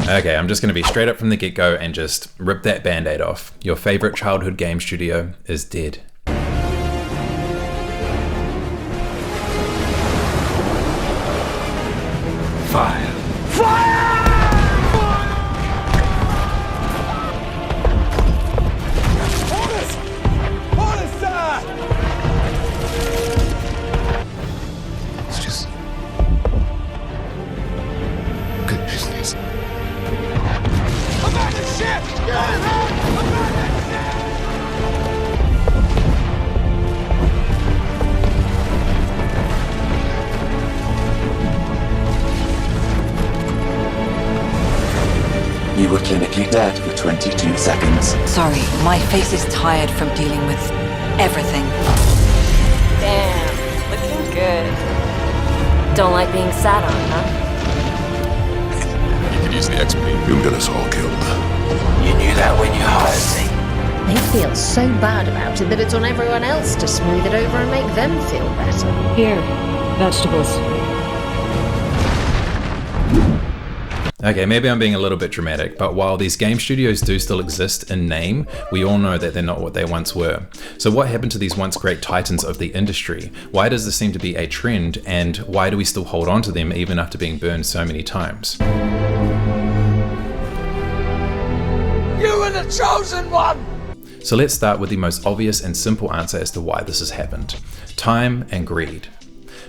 Okay, I'm just going to be straight up from the get-go and just rip that band-aid off. Your favorite childhood game studio is dead. Fire! It's just good business. Abandon ship! Abandon ship! You were clinically dead for 22 seconds. Sorry, my face is tired from dealing with everything. Damn, looking good. Don't like being sat on, huh? You could use the XP. You'll get us all killed. You knew that when you hired me. They feel so bad about it that it's on everyone else to smooth it over and make them feel better. Here, vegetables. Okay, maybe I'm being a little bit dramatic, but while these game studios do still exist in name, we all know that they're not what they once were. So what happened to these once great titans of the industry? Why does this seem to be a trend, and why do we still hold on to them even after being burned so many times? You were the chosen one! So let's start with the most obvious and simple answer as to why this has happened. Time and greed.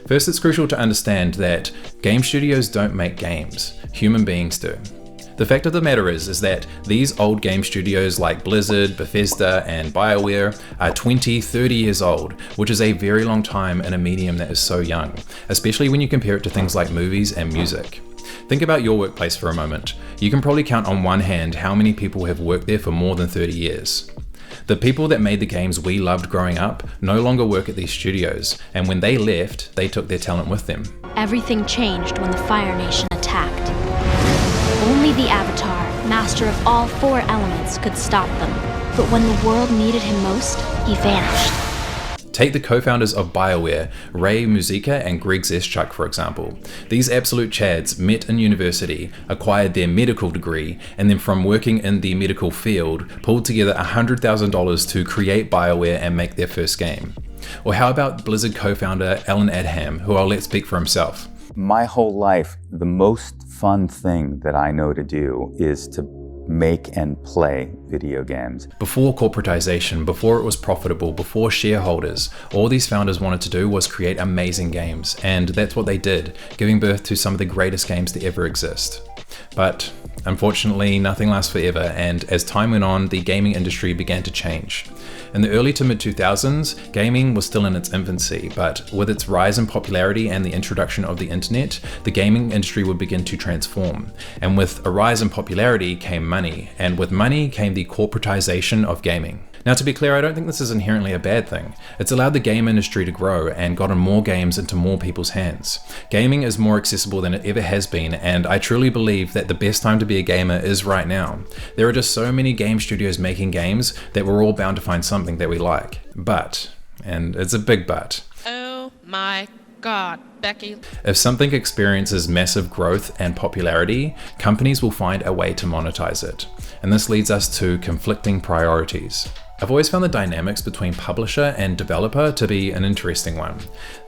First, it's crucial to understand that game studios don't make games, human beings do. The fact of the matter is that these old game studios like Blizzard, Bethesda, and Bioware are 20, 30 years old, which is a very long time in a medium that is so young, especially when you compare it to things like movies and music. Think about your workplace for a moment. You can probably count on one hand how many people have worked there for more than 30 years. The people that made the games we loved growing up no longer work at these studios, and when they left, they took their talent with them. Everything changed when the Fire Nation attacked. Only the Avatar, master of all four elements, could stop them. But when the world needed him most, he vanished. Take the co-founders of Bioware, Ray Muzica and Greg Zeschuk, for example. These absolute chads met in university, acquired their medical degree, and then from working in the medical field, pulled together $100,000 to create Bioware and make their first game. Or how about Blizzard co-founder Alan Adham, who I'll let speak for himself. My whole life, the most fun thing that I know to do is to make and play video games. Before corporatization, before it was profitable, before shareholders, all these founders wanted to do was create amazing games, and that's what they did, giving birth to some of the greatest games to ever exist. But unfortunately, nothing lasts forever, and as time went on, the gaming industry began to change. In the early to mid 2000s, gaming was still in its infancy, but with its rise in popularity and the introduction of the internet, the gaming industry would begin to transform. And with a rise in popularity came money, and with money came the corporatization of gaming. Now, to be clear, I don't think this is inherently a bad thing. It's allowed the game industry to grow and gotten more games into more people's hands. Gaming is more accessible than it ever has been, and I truly believe that the best time to be a gamer is right now. There are just so many game studios making games that we're all bound to find something that we like. But, and it's a big but. Oh my God, Becky. If something experiences massive growth and popularity, companies will find a way to monetize it. And this leads us to conflicting priorities. I've always found the dynamics between publisher and developer to be an interesting one.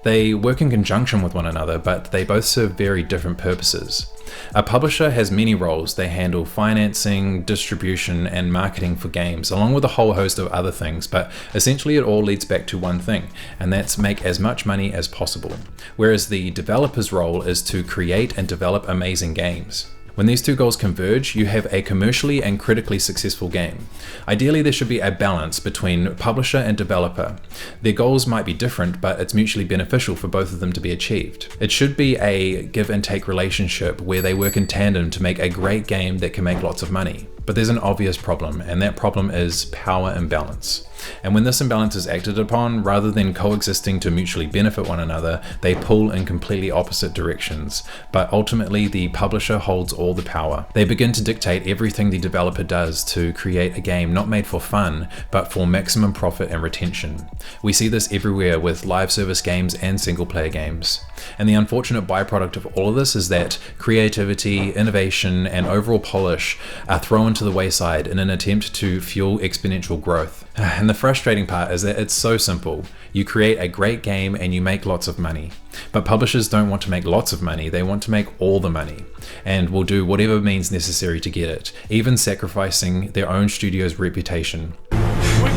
They work in conjunction with one another, but they both serve very different purposes. A publisher has many roles. They handle financing, distribution, and marketing for games, along with a whole host of other things, but essentially it all leads back to one thing, and that's make as much money as possible. Whereas the developer's role is to create and develop amazing games. When these two goals converge, you have a commercially and critically successful game. Ideally, there should be a balance between publisher and developer. Their goals might be different, but it's mutually beneficial for both of them to be achieved. It should be a give and take relationship where they work in tandem to make a great game that can make lots of money. But there's an obvious problem, and that problem is power imbalance. And when this imbalance is acted upon, rather than coexisting to mutually benefit one another, they pull in completely opposite directions. But ultimately, the publisher holds all the power. They begin to dictate everything the developer does to create a game not made for fun, but for maximum profit and retention. We see this everywhere with live service games and single-player games. And the unfortunate byproduct of all of this is that creativity, innovation, and overall polish are thrown to the wayside in an attempt to fuel exponential growth. And the frustrating part is that it's so simple. You create a great game and you make lots of money. But publishers don't want to make lots of money, they want to make all the money, and will do whatever means necessary to get it, even sacrificing their own studio's reputation. We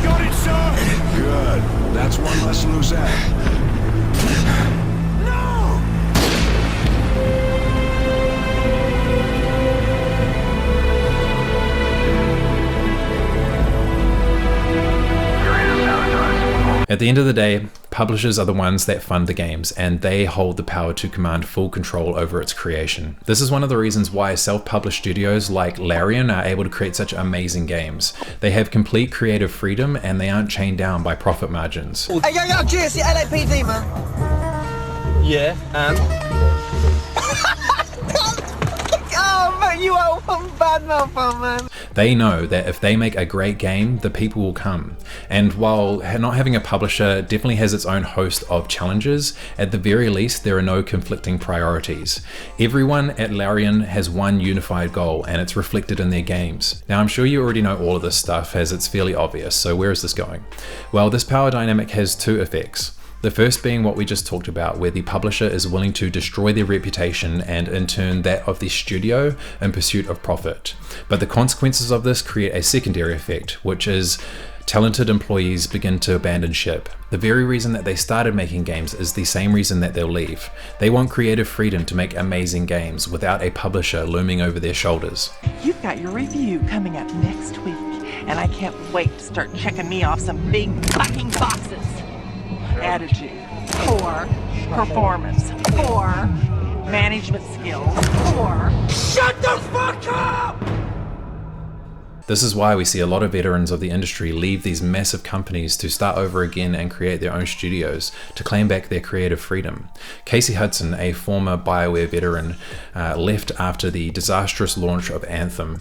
got it, sir! Good. That's one less loose end. At the end of the day, publishers are the ones that fund the games, and they hold the power to command full control over its creation. This is one of the reasons why self-published studios like Larian are able to create such amazing games. They have complete creative freedom, and they aren't chained down by profit margins. Hey, yo, GSC LAPD, man. Yeah, and? Oh, man, you are one bad motherfucker, man. They know that if they make a great game, the people will come. And while not having a publisher definitely has its own host of challenges, at the very least there are no conflicting priorities. Everyone at Larian has one unified goal, and it's reflected in their games. Now I'm sure you already know all of this stuff as it's fairly obvious, so where is this going? Well, this power dynamic has two effects. The first being what we just talked about, where the publisher is willing to destroy their reputation and in turn that of the studio in pursuit of profit. But the consequences of this create a secondary effect, which is talented employees begin to abandon ship. The very reason that they started making games is the same reason that they'll leave. They want creative freedom to make amazing games without a publisher looming over their shoulders. You've got your review coming up next week, and I can't wait to start checking me off some big fucking boxes. Attitude, 4, performance, 4, management skills, 4. Shut the fuck up! This is why we see a lot of veterans of the industry leave these massive companies to start over again and create their own studios to claim back their creative freedom. Casey Hudson, a former Bioware veteran, left after the disastrous launch of Anthem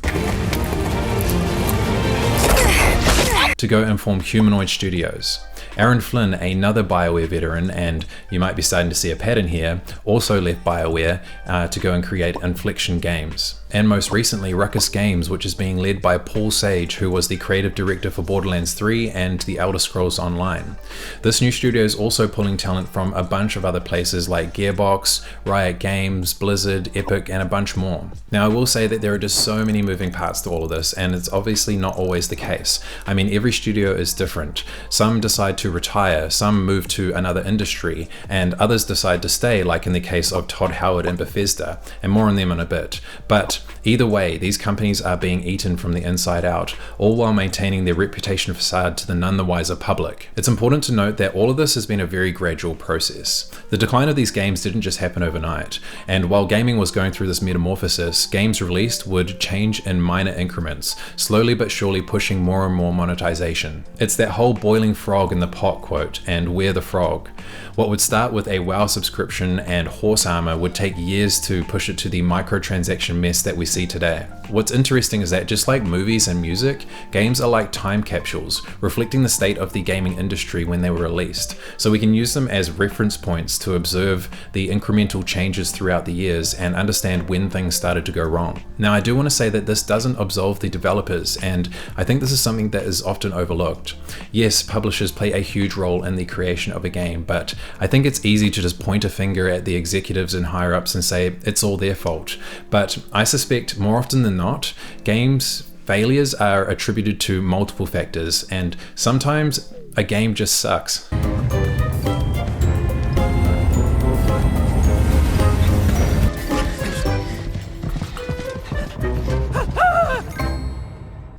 to go and form Humanoid Studios. Aaron Flynn, another Bioware veteran, and you might be starting to see a pattern here, also left Bioware to go and create Infliction Games. And most recently, Ruckus Games, which is being led by Paul Sage, who was the creative director for Borderlands 3 and The Elder Scrolls Online. This new studio is also pulling talent from a bunch of other places like Gearbox, Riot Games, Blizzard, Epic, and a bunch more. Now I will say that there are just so many moving parts to all of this, and it's obviously not always the case. I mean, every studio is different. Some decide to retire, some move to another industry, and others decide to stay, like in the case of Todd Howard and Bethesda, and more on them in a bit. But either way, these companies are being eaten from the inside out, all while maintaining their reputation facade to the none the wiser public. It's important to note that all of this has been a very gradual process. The decline of these games didn't just happen overnight, and while gaming was going through this metamorphosis, games released would change in minor increments, slowly but surely pushing more and more monetization. It's that whole boiling frog in the pot quote, and where the frog. What would start with a WoW subscription and horse armor would take years to push it to the microtransaction mess that we see today. What's interesting is that just like movies and music, games are like time capsules, reflecting the state of the gaming industry when they were released. So we can use them as reference points to observe the incremental changes throughout the years and understand when things started to go wrong. Now I do want to say that this doesn't absolve the developers, and I think this is something that is often overlooked. Yes, publishers play a huge role in the creation of a game, but I think it's easy to just point a finger at the executives and higher ups and say it's all their fault. But I suspect more often than not, games failures are attributed to multiple factors, and sometimes a game just sucks.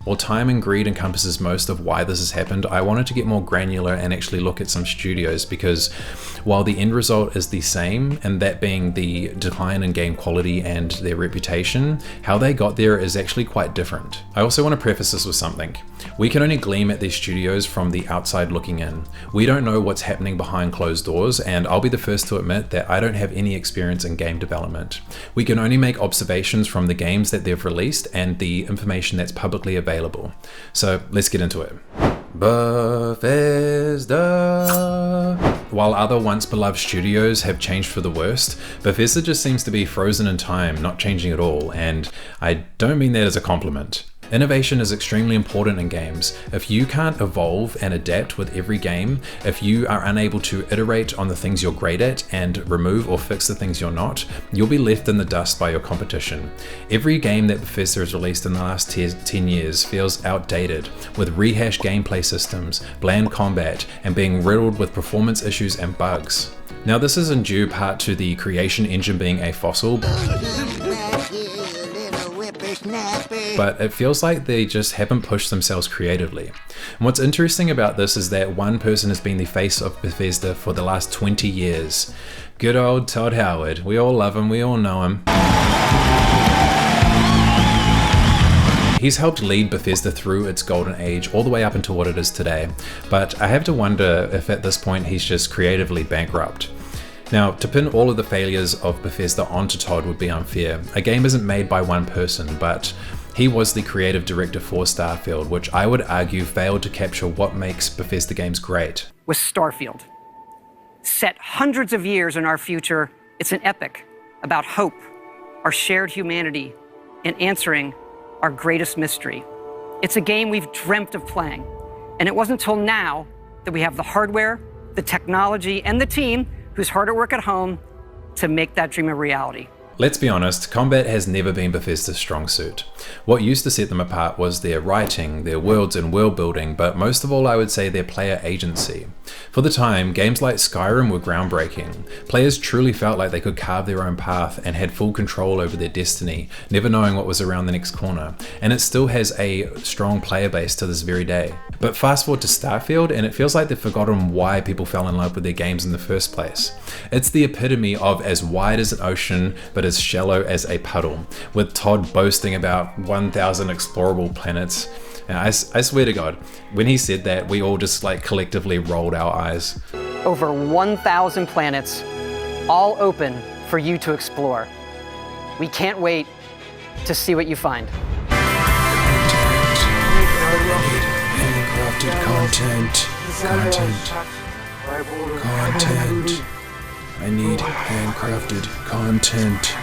While time and greed encompasses most of why this has happened, I wanted to get more granular and actually look at some studios, because while the end result is the same, and that being the decline in game quality and their reputation, how they got there is actually quite different. I also want to preface this with something. We can only gleam at these studios from the outside looking in. We don't know what's happening behind closed doors, and I'll be the first to admit that I don't have any experience in game development. We can only make observations from the games that they've released and the information that's publicly available. So let's get into it. Bethesda. While other once beloved studios have changed for the worst, Bethesda just seems to be frozen in time, not changing at all, and I don't mean that as a compliment. Innovation is extremely important in games. If you can't evolve and adapt with every game, if you are unable to iterate on the things you're great at and remove or fix the things you're not, you'll be left in the dust by your competition. Every game that Bethesda has released in the last 10 years feels outdated, with rehashed gameplay systems, bland combat, and being riddled with performance issues and bugs. Now, this is in due part to the creation engine being a fossil, but it feels like they just haven't pushed themselves creatively. And what's interesting about this is that one person has been the face of Bethesda for the last 20 years. Good old Todd Howard. We all love him, we all know him. He's helped lead Bethesda through its golden age all the way up into what it is today, but I have to wonder if at this point he's just creatively bankrupt. Now, to pin all of the failures of Bethesda onto Todd would be unfair. A game isn't made by one person, but he was the creative director for Starfield, which I would argue failed to capture what makes Bethesda games great. With Starfield, set hundreds of years in our future, it's an epic about hope, our shared humanity, and answering our greatest mystery. It's a game we've dreamt of playing, and it wasn't until now that we have the hardware, the technology, and the team who's hard at work at home to make that dream a reality. Let's be honest, combat has never been Bethesda's strong suit. What used to set them apart was their writing, their worlds and world building, but most of all I would say their player agency. For the time, games like Skyrim were groundbreaking. Players truly felt like they could carve their own path and had full control over their destiny, never knowing what was around the next corner. And it still has a strong player base to this very day. But fast forward to Starfield, and it feels like they've forgotten why people fell in love with their games in the first place. It's the epitome of as wide as an ocean, but as shallow as a puddle, with Todd boasting about 1,000 explorable planets. And I swear to God, when he said that, we all just collectively rolled our eyes. Over 1,000 planets, all open for you to explore. We can't wait to see what you find. Handcrafted content. I need handcrafted content.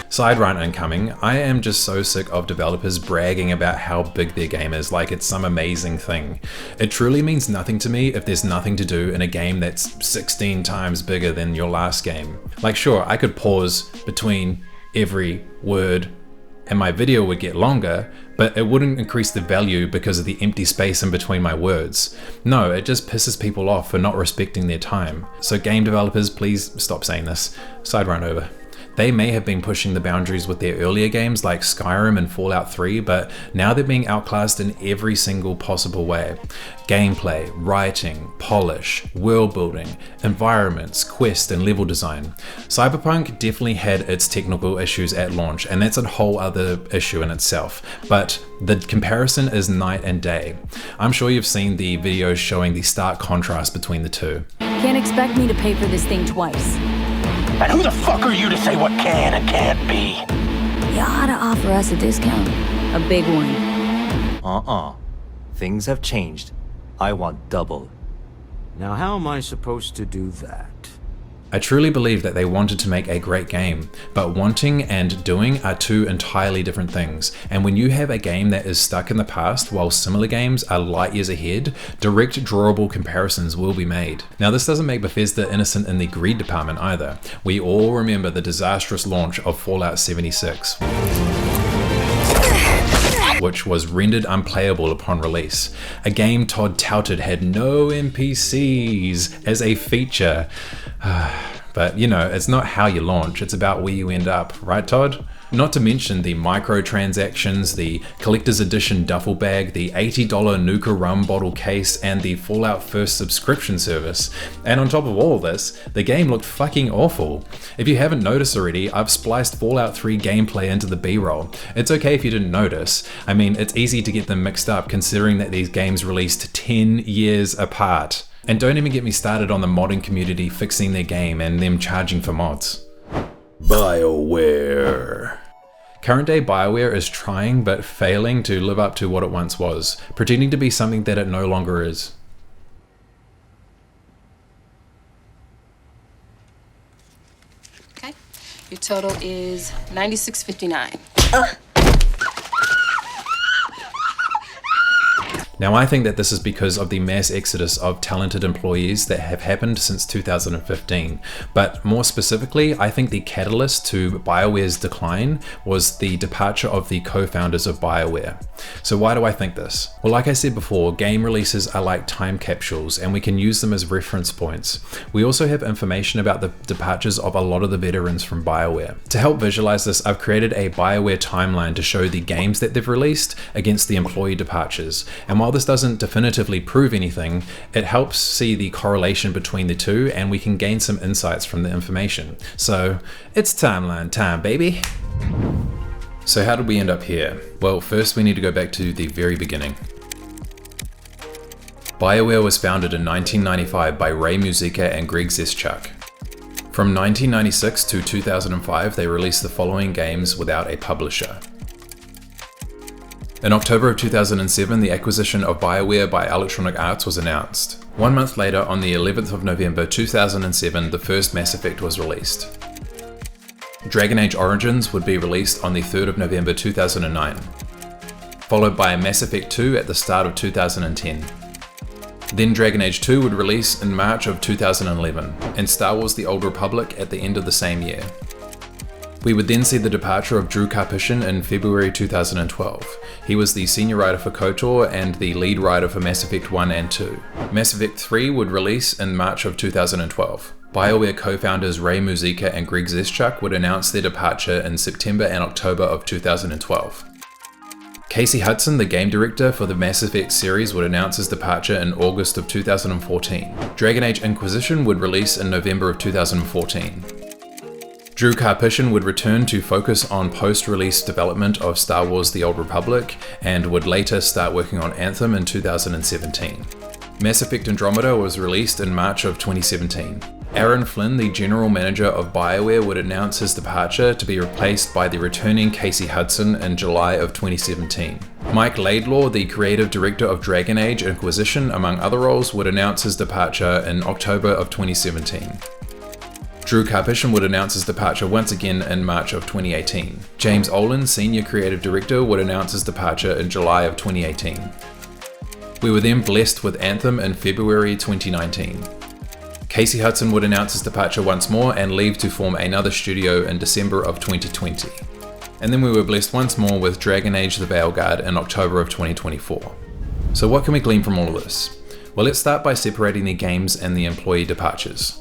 Side rant incoming. I am just so sick of developers bragging about how big their game is like it's some amazing thing. It truly means nothing to me if there's nothing to do in a game that's 16 times bigger than your last game. Like, sure, I could pause between every word and my video would get longer, but it wouldn't increase the value because of the empty space in between my words. No, it just pisses people off for not respecting their time. So game developers, please stop saying this. Side run over. They may have been pushing the boundaries with their earlier games like Skyrim and Fallout 3, but now they're being outclassed in every single possible way. Gameplay, writing, polish, world building, environments, quest and level design. Cyberpunk definitely had its technical issues at launch, and that's a whole other issue in itself, but the comparison is night and day. I'm sure you've seen the videos showing the stark contrast between the two. Can't expect me to pay for this thing twice. And who the fuck are you to say what can and can't be? You ought to offer us a discount. A big one. Things have changed. I want double. Now how am I supposed to do that? I truly believe that they wanted to make a great game, but wanting and doing are two entirely different things. And when you have a game that is stuck in the past while similar games are light years ahead, direct drawable comparisons will be made. Now this doesn't make Bethesda innocent in the greed department either. We all remember the disastrous launch of Fallout 76. Which was rendered unplayable upon release. A game Todd touted had no NPCs as a feature. But you know, it's not how you launch, it's about where you end up, right Todd? Not to mention the microtransactions, the collector's edition duffel bag, the $80 Nuka rum bottle case, and the Fallout First subscription service. And on top of all of this, the game looked fucking awful. If you haven't noticed already, I've spliced Fallout 3 gameplay into the B-roll. It's okay if you didn't notice. I mean, it's easy to get them mixed up considering that these games released 10 years apart. And don't even get me started on the modding community fixing their game and them charging for mods. Bioware. Current day Bioware is trying but failing to live up to what it once was, pretending to be something that it no longer is. Okay, your total is $96.59. Now I think that this is because of the mass exodus of talented employees that have happened since 2015, but more specifically, I think the catalyst to BioWare's decline was the departure of the co-founders of BioWare. So why do I think this? Well, like I said before, game releases are like time capsules and we can use them as reference points. We also have information about the departures of a lot of the veterans from BioWare. To help visualize this, I've created a BioWare timeline to show the games that they've released against the employee departures. And while this doesn't definitively prove anything, it helps see the correlation between the two and we can gain some insights from the information. So it's timeline time, baby. So how did we end up here? Well, first we need to go back to the very beginning. BioWare was founded in 1995 by Ray Muzica and Greg Zeschuk. From 1996 to 2005, they released the following games without a publisher. In October of 2007, the acquisition of BioWare by Electronic Arts was announced. 1 month later, on the 11th of November 2007, the first Mass Effect was released. Dragon Age Origins would be released on the 3rd of November 2009, followed by Mass Effect 2 at the start of 2010. Then Dragon Age 2 would release in March of 2011, and Star Wars The Old Republic at the end of the same year. We would then see the departure of Drew Karpyshyn in February 2012. He was the senior writer for KOTOR and the lead writer for Mass Effect 1 and 2. Mass Effect 3 would release in March of 2012. BioWare co-founders Ray Muzica and Greg Zeschuk would announce their departure in September and October of 2012. Casey Hudson, the game director for the Mass Effect series, would announce his departure in August of 2014. Dragon Age Inquisition would release in November of 2014. Drew Karpyshyn would return to focus on post-release development of Star Wars The Old Republic and would later start working on Anthem in 2017. Mass Effect Andromeda was released in March of 2017. Aaron Flynn, the general manager of BioWare, would announce his departure to be replaced by the returning Casey Hudson in July of 2017. Mike Laidlaw, the creative director of Dragon Age Inquisition, among other roles, would announce his departure in October of 2017. Drew Karpyshyn would announce his departure once again in March of 2018. James Olin, senior creative director, would announce his departure in July of 2018. We were then blessed with Anthem in February 2019. Casey Hudson would announce his departure once more and leave to form another studio in December of 2020. And then we were blessed once more with Dragon Age The Veilguard in October of 2024. So what can we glean from all of this? Well, let's start by separating the games and the employee departures.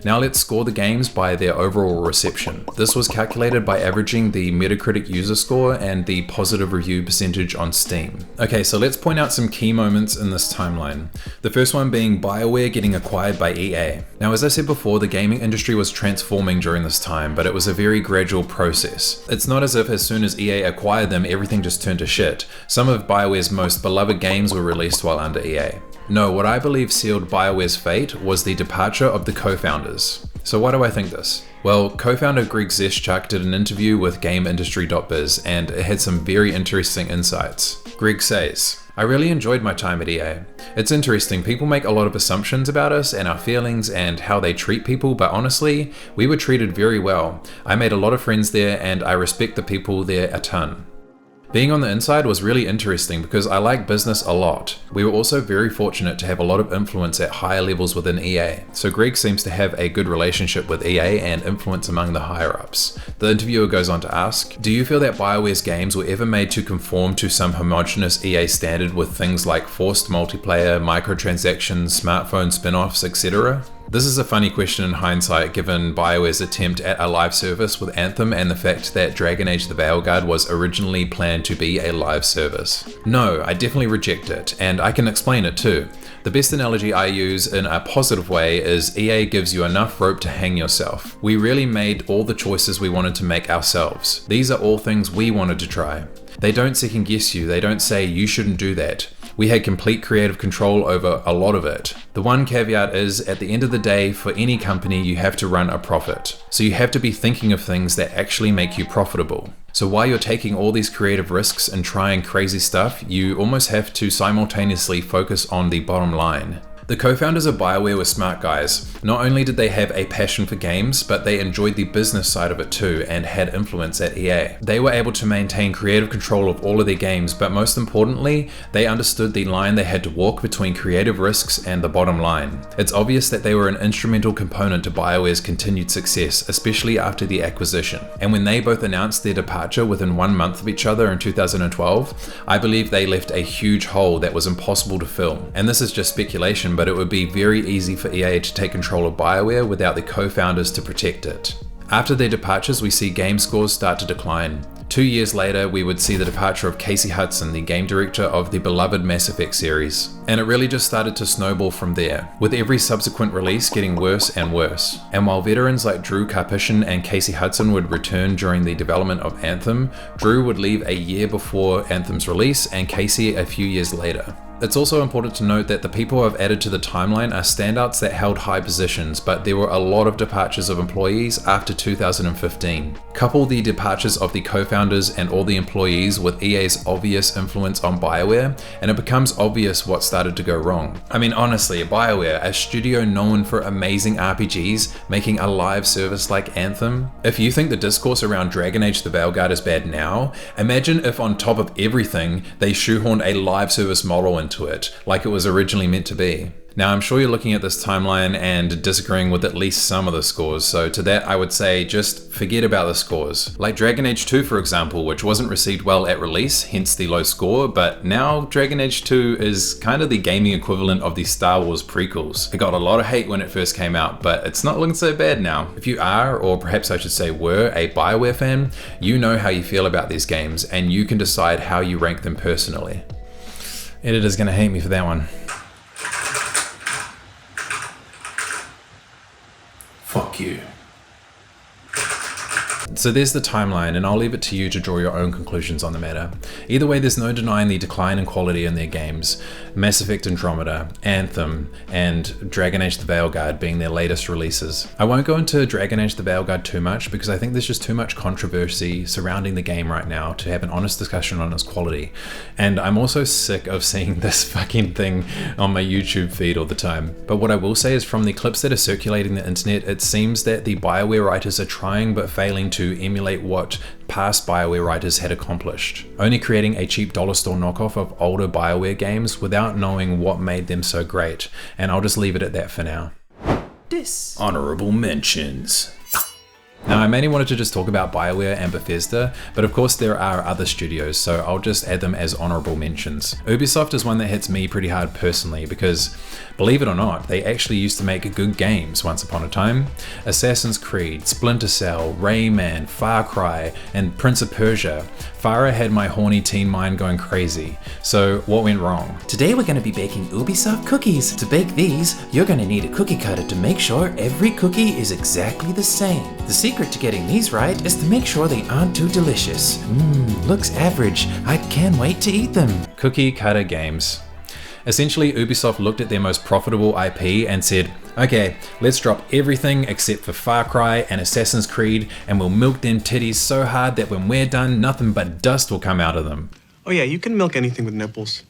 Now let's score the games by their overall reception. This was calculated by averaging the Metacritic user score and the positive review percentage on Steam. Okay, so let's point out some key moments in this timeline. The first one being BioWare getting acquired by EA. Now, as I said before, the gaming industry was transforming during this time, but it was a very gradual process. It's not as if as soon as EA acquired them, everything just turned to shit. Some of BioWare's most beloved games were released while under EA. No, what I believe sealed BioWare's fate was the departure of the co-founders. So why do I think this? Well, co-founder Greg Zeschuk did an interview with GameIndustry.biz and it had some very interesting insights. Greg says, "I really enjoyed my time at EA. It's interesting, people make a lot of assumptions about us and our feelings and how they treat people, but honestly, we were treated very well. I made a lot of friends there and I respect the people there a ton. Being on the inside was really interesting because I like business a lot. We were also very fortunate to have a lot of influence at higher levels within EA. So Greg seems to have a good relationship with EA and influence among the higher ups." The interviewer goes on to ask, "Do you feel that BioWare's games were ever made to conform to some homogenous EA standard with things like forced multiplayer, microtransactions, smartphone spin-offs, etc.?" This is a funny question in hindsight given Bioware's attempt at a live service with Anthem and the fact that Dragon Age the Veilguard was originally planned to be a live service. No, I definitely reject it, and I can explain it too. The best analogy I use in a positive way is EA gives you enough rope to hang yourself. We really made all the choices we wanted to make ourselves. These are all things we wanted to try. They don't second guess you, they don't say you shouldn't do that. We had complete creative control over a lot of it. The one caveat is, at the end of the day, for any company you have to run a profit. So you have to be thinking of things that actually make you profitable. So while you're taking all these creative risks and trying crazy stuff, you almost have to simultaneously focus on the bottom line. The co-founders of Bioware were smart guys. Not only did they have a passion for games, but they enjoyed the business side of it too and had influence at EA. They were able to maintain creative control of all of their games, but most importantly, they understood the line they had to walk between creative risks and the bottom line. It's obvious that they were an instrumental component to Bioware's continued success, especially after the acquisition. And when they both announced their departure within 1 month of each other in 2012, I believe they left a huge hole that was impossible to fill. And this is just speculation, but it would be very easy for EA to take control of Bioware without the co-founders to protect it. After their departures, we see game scores start to decline. 2 years later, we would see the departure of Casey Hudson, the game director of the beloved Mass Effect series. And it really just started to snowball from there, with every subsequent release getting worse and worse. And while veterans like Drew Karpyshyn and Casey Hudson would return during the development of Anthem, Drew would leave a year before Anthem's release and Casey a few years later. It's also important to note that the people I've added to the timeline are standouts that held high positions, but there were a lot of departures of employees after 2015. Couple the departures of the co-founders and all the employees with EA's obvious influence on Bioware, and it becomes obvious what started to go wrong. I mean, honestly, Bioware, a studio known for amazing RPGs, making a live service like Anthem. If you think the discourse around Dragon Age the Veilguard is bad now, imagine if on top of everything, they shoehorned a live service model into it, like it was originally meant to be. Now, I'm sure you're looking at this timeline and disagreeing with at least some of the scores, so to that I would say just forget about the scores. Like Dragon Age 2 for example, which wasn't received well at release, hence the low score, but now Dragon Age 2 is kind of the gaming equivalent of the Star Wars prequels. It got a lot of hate when it first came out, but it's not looking so bad now. If you are, or perhaps I should say were, a Bioware fan, you know how you feel about these games, and you can decide how you rank them personally. Editor's gonna hate me for that one. Fuck you. So there's the timeline, and I'll leave it to you to draw your own conclusions on the matter. Either way, there's no denying the decline in quality in their games. Mass Effect Andromeda, Anthem, and Dragon Age the Veilguard being their latest releases. I won't go into Dragon Age the Veilguard too much because I think there's just too much controversy surrounding the game right now to have an honest discussion on its quality. And I'm also sick of seeing this fucking thing on my YouTube feed all the time. But what I will say is from the clips that are circulating the internet, it seems that the Bioware writers are trying but failing to emulate what past Bioware writers had accomplished, only creating a cheap dollar store knockoff of older Bioware games without knowing what made them so great, and I'll just leave it at that for now. Dishonorable mentions. Now, I mainly wanted to just talk about Bioware and Bethesda, but of course there are other studios, so I'll just add them as honorable mentions. Ubisoft is one that hits me pretty hard personally because, believe it or not, they actually used to make good games once upon a time. Assassin's Creed, Splinter Cell, Rayman, Far Cry, and Prince of Persia. Farah had my horny teen mind going crazy. So what went wrong? Today we're going to be baking Ubisoft cookies. To bake these, you're going to need a cookie cutter to make sure every cookie is exactly the same. The secret to getting these right is to make sure they aren't too delicious. Looks average. I can't wait to eat them. Cookie cutter games. Essentially, Ubisoft looked at their most profitable IP and said, okay, let's drop everything except for Far Cry and Assassin's Creed, and we'll milk them titties so hard that when we're done, nothing but dust will come out of them. Oh yeah, you can milk anything with nipples.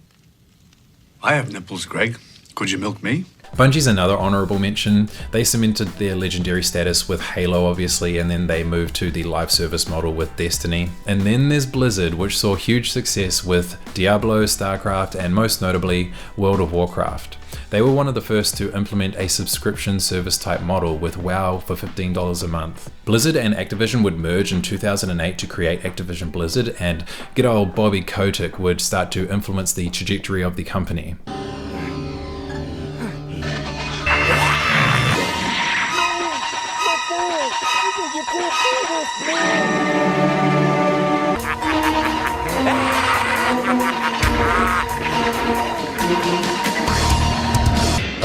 I have nipples, Greg. Could you milk me? Bungie's another honorable mention. They cemented their legendary status with Halo, obviously, and then they moved to the live service model with Destiny. And then there's Blizzard, which saw huge success with Diablo, StarCraft, and most notably, World of Warcraft. They were one of the first to implement a subscription service type model with WoW for $15 a month. Blizzard and Activision would merge in 2008 to create Activision Blizzard, and good old Bobby Kotick would start to influence the trajectory of the company.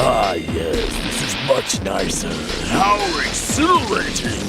Ah, yes, this is much nicer. How exhilarating!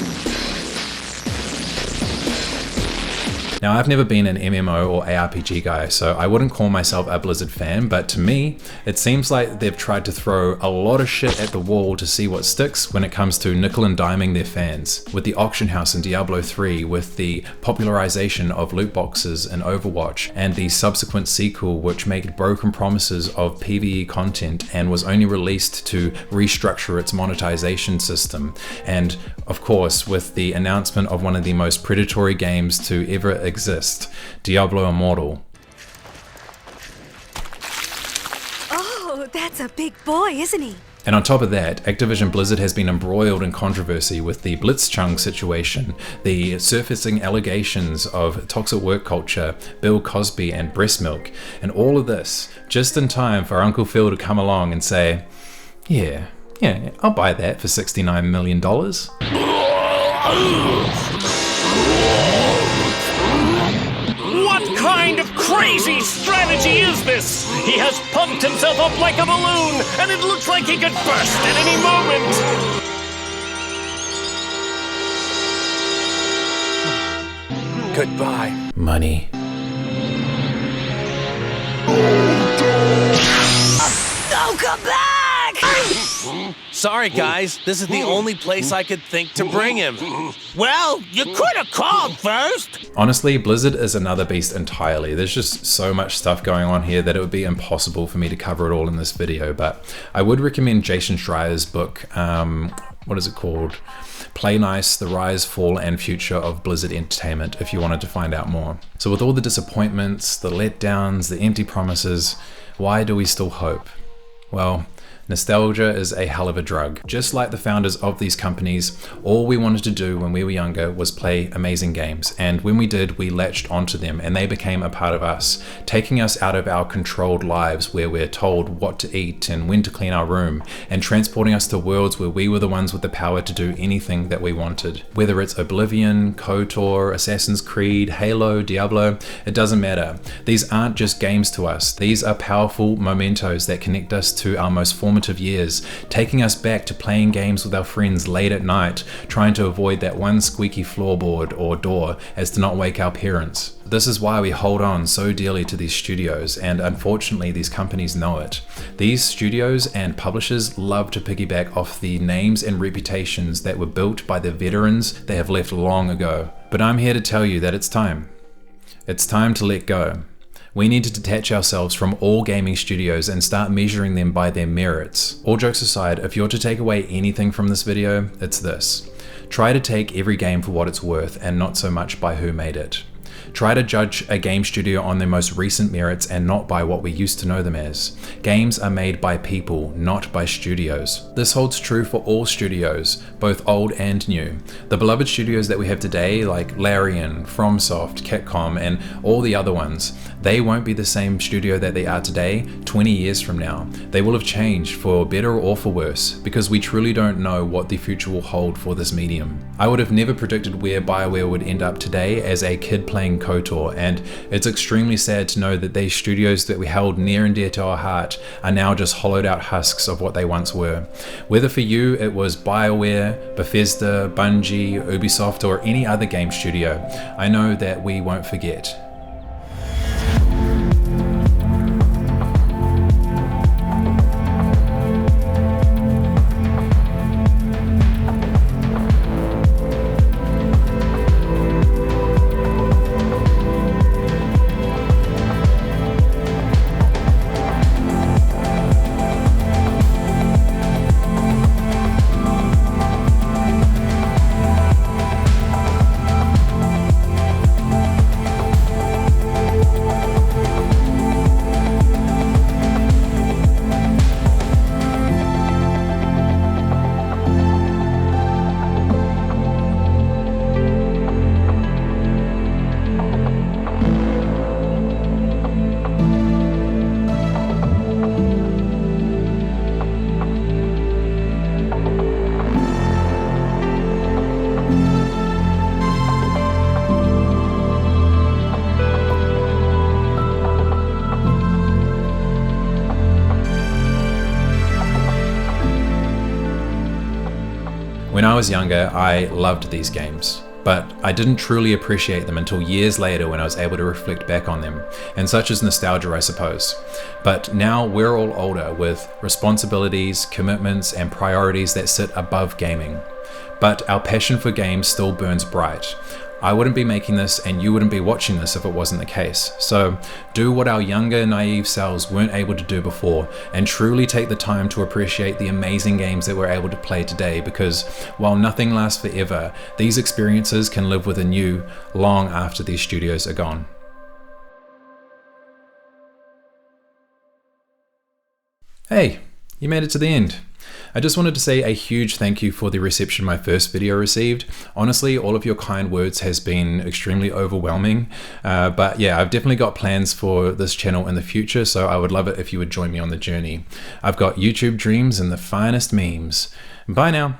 Now, I've never been an MMO or ARPG guy, so I wouldn't call myself a Blizzard fan, but to me, it seems like they've tried to throw a lot of shit at the wall to see what sticks when it comes to nickel and diming their fans. With the auction house in Diablo 3, with the popularization of loot boxes in Overwatch, and the subsequent sequel which made broken promises of PvE content and was only released to restructure its monetization system, and of course with the announcement of one of the most predatory games to ever exist, Diablo Immortal. Oh, that's a big boy, isn't he? And on top of that, Activision Blizzard has been embroiled in controversy with the Blitzchung situation, the surfacing allegations of toxic work culture, Bill Cosby and breast milk, and all of this just in time for Uncle Phil to come along and say, yeah, I'll buy that for $69 million. What kind of crazy strategy is this? He has pumped himself up like a balloon, and it looks like he could burst at any moment! Goodbye. Money. Oh, come back! Sorry, guys. This is the only place I could think to bring him. Well, you could have called first! Honestly, Blizzard is another beast entirely. There's just so much stuff going on here that it would be impossible for me to cover it all in this video, but I would recommend Jason Schreier's book, what is it called? Play Nice, The Rise, Fall, and Future of Blizzard Entertainment if you wanted to find out more. So with all the disappointments, the letdowns, the empty promises, why do we still hope? Well, nostalgia is a hell of a drug. Just like the founders of these companies, all we wanted to do when we were younger was play amazing games. And when we did, we latched onto them and they became a part of us, taking us out of our controlled lives where we're told what to eat and when to clean our room, and transporting us to worlds where we were the ones with the power to do anything that we wanted. Whether it's Oblivion, KOTOR, Assassin's Creed, Halo, Diablo, it doesn't matter. These aren't just games to us. These are powerful mementos that connect us to our most formative years, taking us back to playing games with our friends late at night, trying to avoid that one squeaky floorboard or door as to not wake our parents. This is why we hold on so dearly to these studios, and unfortunately these companies know it. These studios and publishers love to piggyback off the names and reputations that were built by the veterans they have left long ago. But I'm here to tell you that it's time. It's time to let go. We need to detach ourselves from all gaming studios and start measuring them by their merits. All jokes aside, if you're to take away anything from this video, it's this. Try to take every game for what it's worth and not so much by who made it. Try to judge a game studio on their most recent merits and not by what we used to know them as. Games are made by people, not by studios. This holds true for all studios, both old and new. The beloved studios that we have today, like Larian, FromSoft, Capcom, and all the other ones, they won't be the same studio that they are today 20 years from now. They will have changed for better or for worse, because we truly don't know what the future will hold for this medium. I would have never predicted where Bioware would end up today as a kid playing KOTOR, and it's extremely sad to know that these studios that we held near and dear to our heart are now just hollowed out husks of what they once were. Whether for you it was Bioware, Bethesda, Bungie, Ubisoft, or any other game studio, I know that we won't forget. was younger, I loved these games. But I didn't truly appreciate them until years later when I was able to reflect back on them, and such is nostalgia, I suppose. But now we're all older with responsibilities, commitments, and priorities that sit above gaming. But our passion for games still burns bright. I wouldn't be making this and you wouldn't be watching this if it wasn't the case. So do what our younger, naive selves weren't able to do before, and truly take the time to appreciate the amazing games that we're able to play today, because while nothing lasts forever, these experiences can live within you long after these studios are gone. Hey, you made it to the end. I just wanted to say a huge thank you for the reception my first video received. Honestly, all of your kind words has been extremely overwhelming. But yeah, I've definitely got plans for this channel in the future, so I would love it if you would join me on the journey. I've got YouTube dreams and the finest memes. Bye now.